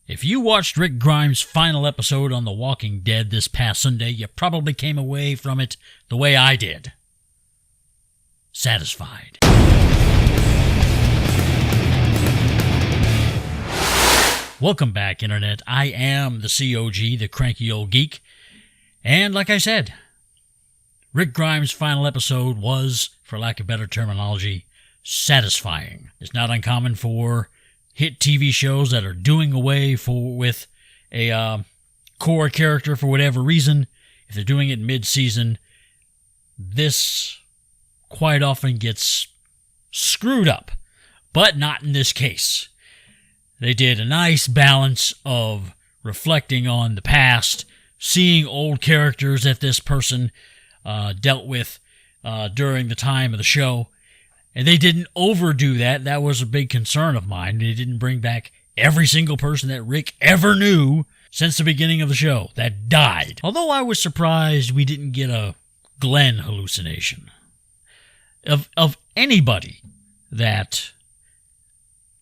If you watched Rick Grimes' final episode on The Walking Dead this past Sunday, you probably came away from it the way I did. Satisfied. Welcome back, Internet. I am the COG, the Cranky Old Geek. And like I said, Rick Grimes' final episode was, for lack of better terminology, satisfying. It's not uncommon for hit TV shows that are doing away with a core character for whatever reason. If they're doing it mid-season, this quite often gets screwed up, but not in this case. They did a nice balance of reflecting on the past, seeing old characters that this person dealt with during the time of the show. And they didn't overdo that. That was a big concern of mine. They didn't bring back every single person that Rick ever knew since the beginning of the show that died. Although I was surprised we didn't get a Glenn hallucination. Of anybody that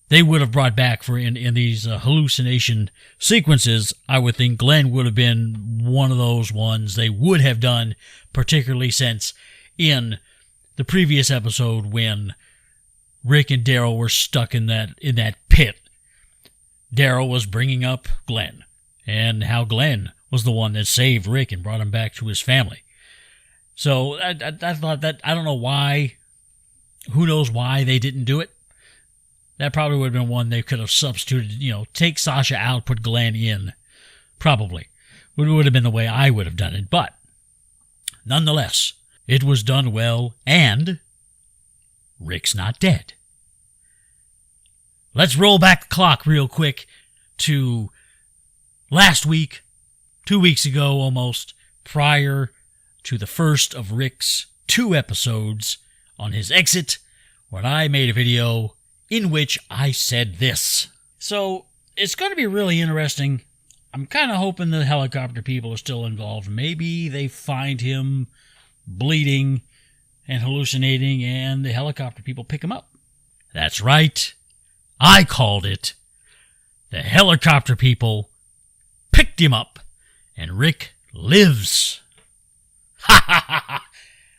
they would have brought back for in these hallucination sequences, I would think Glenn would have been one of those ones they would have done, particularly since in the previous episode when Rick and Daryl were stuck in that pit, Daryl was bringing up Glenn and how Glenn was the one that saved Rick and brought him back to his family. So I thought that, I don't know why, who knows why they didn't do it. That probably would have been one they could have substituted, take Sasha out, put Glenn in. Probably. Would have been the way I would have done it. But nonetheless, it was done well, and Rick's not dead. Let's roll back the clock real quick to last week, 2 weeks ago almost, prior to the first of Rick's 2 episodes on his exit, when I made a video in which I said this. So it's going to be really interesting. I'm kind of hoping the helicopter people are still involved. Maybe they find him bleeding and hallucinating, and the helicopter people pick him up. That's right. I called it. The helicopter people picked him up, and Rick lives. Ha ha ha ha!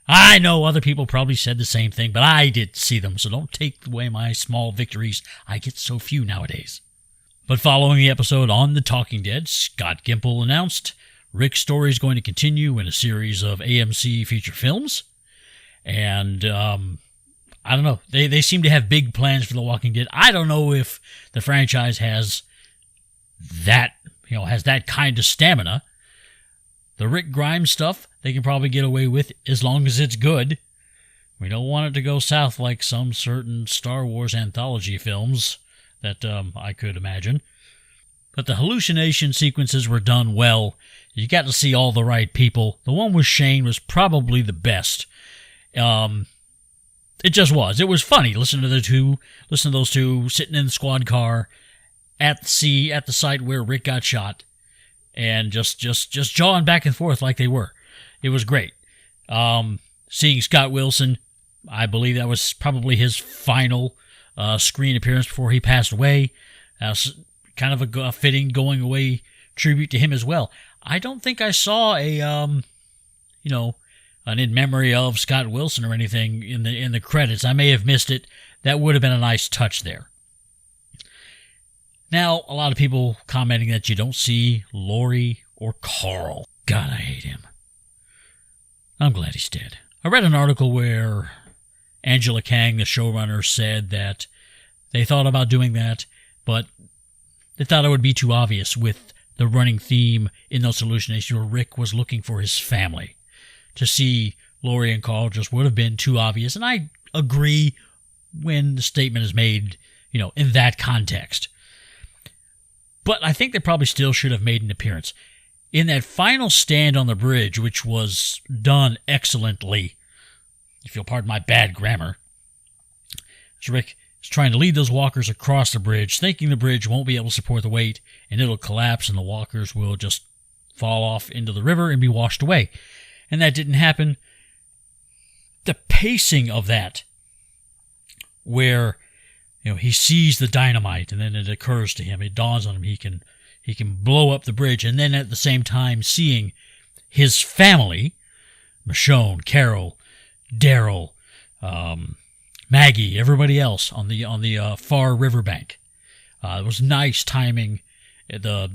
I know other people probably said the same thing, but I did see them, so don't take away my small victories. I get so few nowadays. But following the episode on The Talking Dead, Scott Gimple announced Rick's story is going to continue in a series of AMC feature films. And, I don't know. They seem to have big plans for The Walking Dead. I don't know if the franchise has that kind of stamina. The Rick Grimes stuff, they can probably get away with as long as it's good. We don't want it to go south like some certain Star Wars anthology films that I could imagine. But the hallucination sequences were done well. You got to see all the right people. The one with Shane was probably the best. It just was. It was funny. Listen to those two sitting in the squad car at the site where Rick got shot, and just jawing back and forth like they were. It was great. Seeing Scott Wilson, I believe that was probably his final screen appearance before he passed away. Kind of a fitting going away tribute to him as well. I don't think I saw an in memory of Scott Wilson or anything in the credits. I may have missed it. That would have been a nice touch there. Now, a lot of people commenting that you don't see Lori or Carl. God, I hate him. I'm glad he's dead. I read an article where Angela Kang, the showrunner, said that they thought about doing that, but they thought it would be too obvious with the running theme in those hallucinations where Rick was looking for his family. To see Lori and Carl just would have been too obvious, and I agree when the statement is made, in that context. But I think they probably still should have made an appearance. In that final stand on the bridge, which was done excellently, if you'll pardon my bad grammar, as Rick is trying to lead those walkers across the bridge, thinking the bridge won't be able to support the weight, and it'll collapse and the walkers will just fall off into the river and be washed away. And that didn't happen. The pacing of that, where he sees the dynamite, and then it occurs to him, it dawns on him, he can blow up the bridge, and then at the same time seeing his family, Michonne, Carol, Daryl, Maggie, everybody else on the far riverbank. It was nice timing. The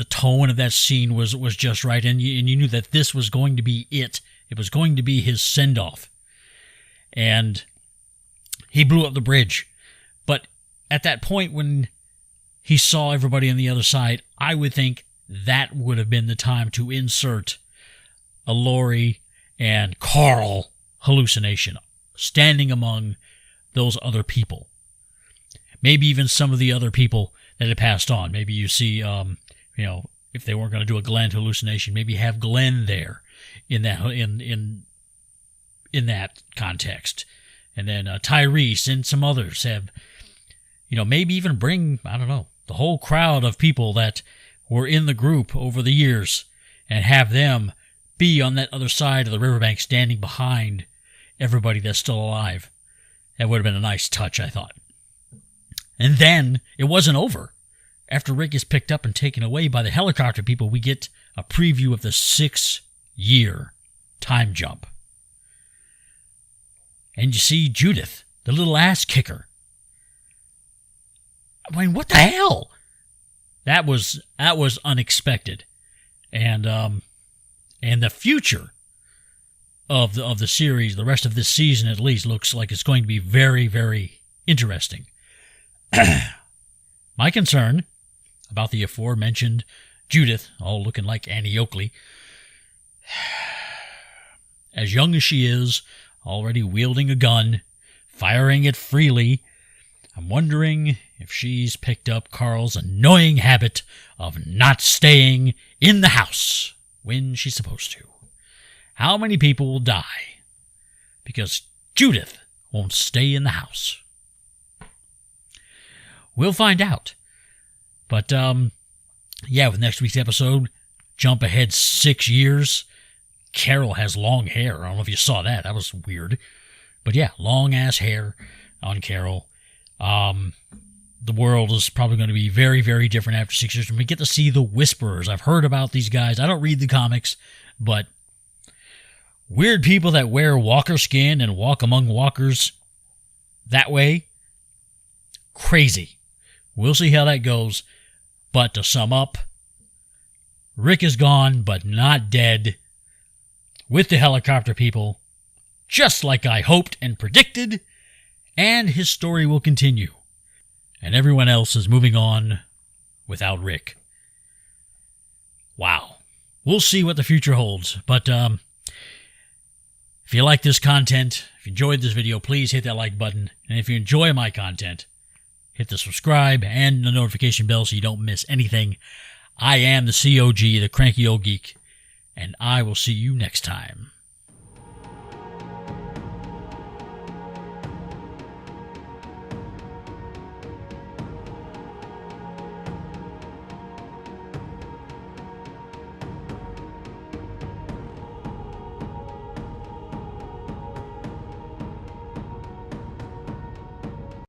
tone of that scene was just right, and you knew that this was going to be it. It was going to be his send-off. And he blew up the bridge. But at that point when he saw everybody on the other side, I would think that would have been the time to insert a Lori and Carl hallucination, standing among those other people. Maybe even some of the other people that had passed on. Maybe you see, if they weren't going to do a Glenn hallucination, maybe have Glenn there in that in that context, and then Tyrese and some others have, maybe even bring, I don't know, the whole crowd of people that were in the group over the years, and have them be on that other side of the riverbank, standing behind everybody that's still alive. That would have been a nice touch, I thought. And then it wasn't over. After Rick is picked up and taken away by the helicopter people, we get a preview of the 6-year time jump. And you see Judith, the little ass kicker. I mean, what the hell? That was unexpected. And the future of the series, the rest of this season at least, looks like it's going to be very, very interesting. My concern about the aforementioned Judith, all looking like Annie Oakley, as young as she is, already wielding a gun, firing it freely, I'm wondering if she's picked up Carl's annoying habit of not staying in the house when she's supposed to. How many people will die because Judith won't stay in the house? We'll find out. But, with next week's episode, jump ahead 6 years. Carol has long hair. I don't know if you saw that. That was weird. But yeah, long-ass hair on Carol. The world is probably going to be very, very different after 6 years. And we get to see the Whisperers. I've heard about these guys. I don't read the comics, but weird people that wear walker skin and walk among walkers that way. Crazy. We'll see how that goes. But to sum up, Rick is gone, but not dead, with the helicopter people, just like I hoped and predicted, and his story will continue. And everyone else is moving on without Rick. Wow. We'll see what the future holds. But if you like this content, if you enjoyed this video, please hit that like button. And if you enjoy my content, hit the subscribe and the notification bell so you don't miss anything. I am the COG, the Cranky Old Geek, and I will see you next time.